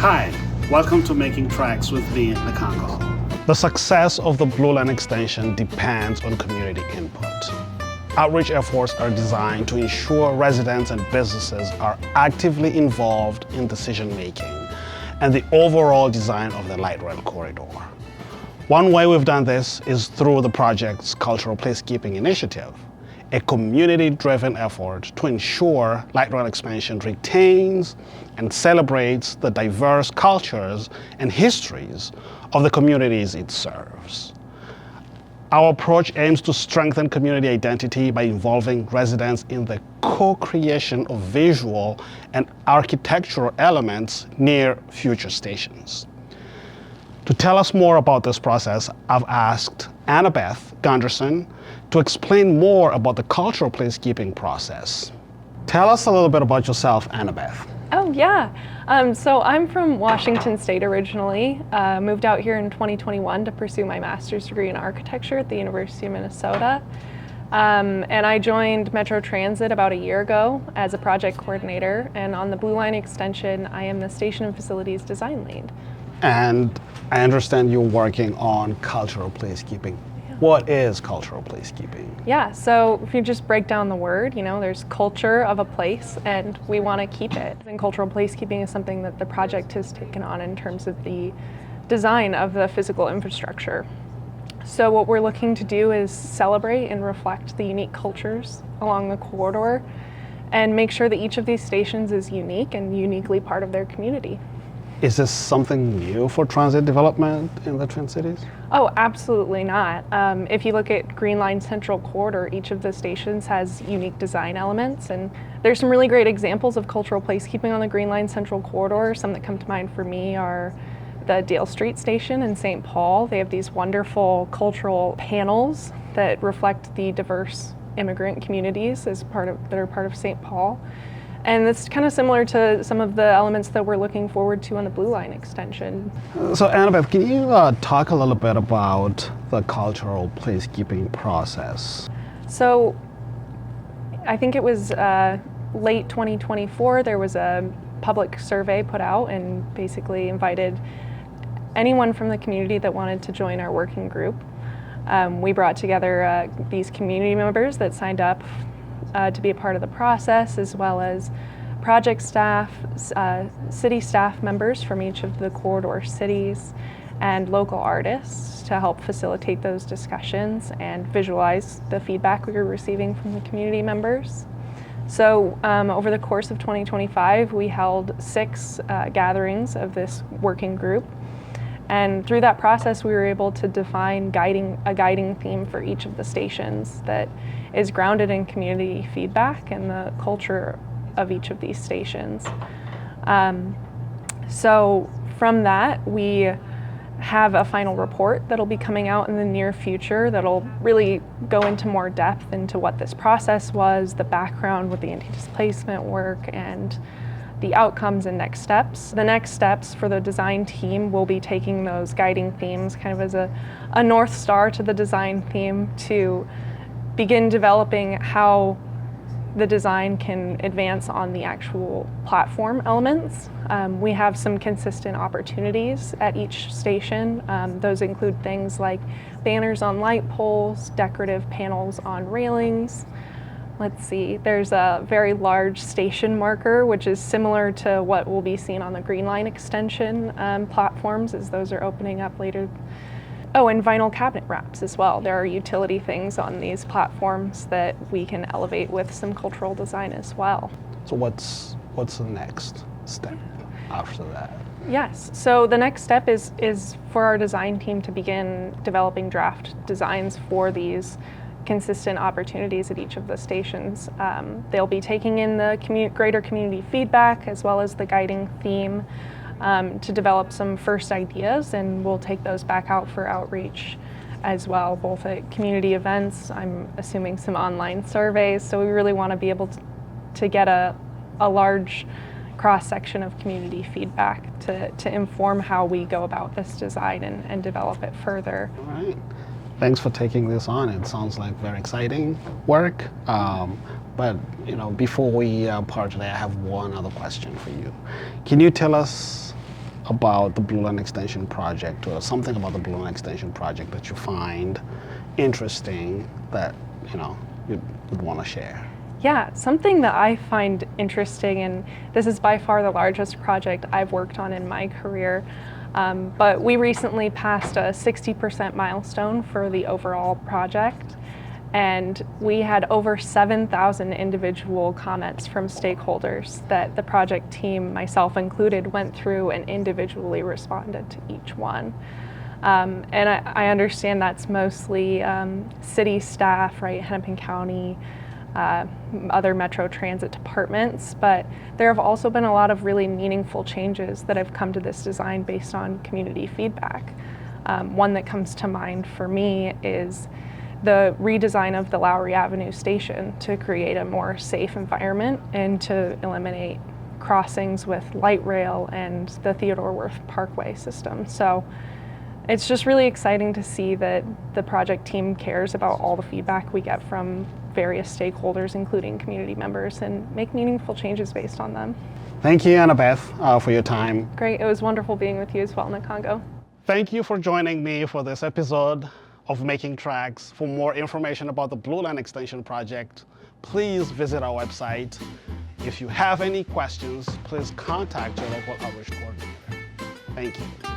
Hi, welcome to Making Tracks with me, Nkongo. The success of the Blue Line extension depends on community input. Outreach efforts are designed to ensure residents and businesses are actively involved in decision-making and the overall design of the light rail corridor. One way we've done this is through the project's Cultural Placekeeping initiative, a community-driven effort to ensure light rail expansion retains and celebrates the diverse cultures and histories of the communities it serves. Our approach aims to strengthen community identity by involving residents in the co-creation of visual and architectural elements near future stations. To tell us more about this process, I've asked Annabeth Gunderson to explain more about the cultural placekeeping process. Tell us a little bit about yourself, Annabeth. Oh yeah, so I'm from Washington State originally, moved out here in 2021 to pursue my master's degree in architecture at the University of Minnesota. And I joined Metro Transit about a year ago as a project coordinator, and on the Blue Line extension, I am the station and facilities design lead. And I understand you're working on cultural placekeeping. What is cultural placekeeping? Yeah, so if you just break down the word, there's culture of a place and we want to keep it. And cultural placekeeping is something that the project has taken on in terms of the design of the physical infrastructure. So what we're looking to do is celebrate and reflect the unique cultures along the corridor and make sure that each of these stations is unique and uniquely part of their community. Is this something new for transit development in the Twin Cities? Oh, absolutely not. If you look at Green Line Central Corridor, each of the stations has unique design elements, and there's some really great examples of cultural placekeeping on the Green Line Central Corridor. Some that come to mind for me are the Dale Street Station in St. Paul. They have these wonderful cultural panels that reflect the diverse immigrant communities that are part of St. Paul. And it's kind of similar to some of the elements that we're looking forward to on the Blue Line extension. So Annabeth, can you talk a little bit about the cultural placekeeping process? So I think it was late 2024, there was a public survey put out and basically invited anyone from the community that wanted to join our working group. We brought together these community members that signed up to be a part of the process, as well as project staff, city staff members from each of the corridor cities, and local artists to help facilitate those discussions and visualize the feedback we were receiving from the community members. So over the course of 2025, we held 6 gatherings of this working group. And through that process, we were able to define a guiding theme for each of the stations that is grounded in community feedback and the culture of each of these stations. So from that, we have a final report that'll be coming out in the near future that'll really go into more depth into what this process was, the background with the anti-displacement work, and the outcomes and next steps. The next steps for the design team will be taking those guiding themes kind of as a North Star to the design theme to begin developing how the design can advance on the actual platform elements. We have some consistent opportunities at each station. Those include things like banners on light poles, decorative panels on railings. Let's see, there's a very large station marker, which is similar to what will be seen on the Green Line extension platforms as those are opening up later. Oh, and vinyl cabinet wraps as well. There are utility things on these platforms that we can elevate with some cultural design as well. So what's the next step after that? Yes, so the next step is for our design team to begin developing draft designs for these consistent opportunities at each of the stations. They'll be taking in the greater community feedback as well as the guiding theme to develop some first ideas, and we'll take those back out for outreach as well, both at community events, I'm assuming some online surveys. So we really want to be able to get a large cross-section of community feedback to inform how we go about this design and develop it further. All right. Thanks for taking this on. It sounds like very exciting work. But before we part today, I have one other question for you. Can you tell us about the Blue Line Extension project, or something about the Blue Line Extension project that you find interesting that you'd want to share? Yeah, something that I find interesting, and this is by far the largest project I've worked on in my career, but we recently passed a 60% milestone for the overall project, and we had over 7,000 individual comments from stakeholders that the project team, myself included, went through and individually responded to each one. And I understand that's mostly city staff, right, Hennepin County, other Metro Transit departments, but there have also been a lot of really meaningful changes that have come to this design based on community feedback. One that comes to mind for me is the redesign of the Lowry Avenue station to create a more safe environment and to eliminate crossings with light rail and the Theodore Wirth Parkway system. So it's just really exciting to see that the project team cares about all the feedback we get from various stakeholders, including community members, and make meaningful changes based on them. Thank you, Annabeth, for your time. Great, it was wonderful being with you as well, Nkongo. Thank you for joining me for this episode of Making Tracks. For more information about the Blue Line Extension project, please visit our website. If you have any questions, please contact your local outreach coordinator. Thank you.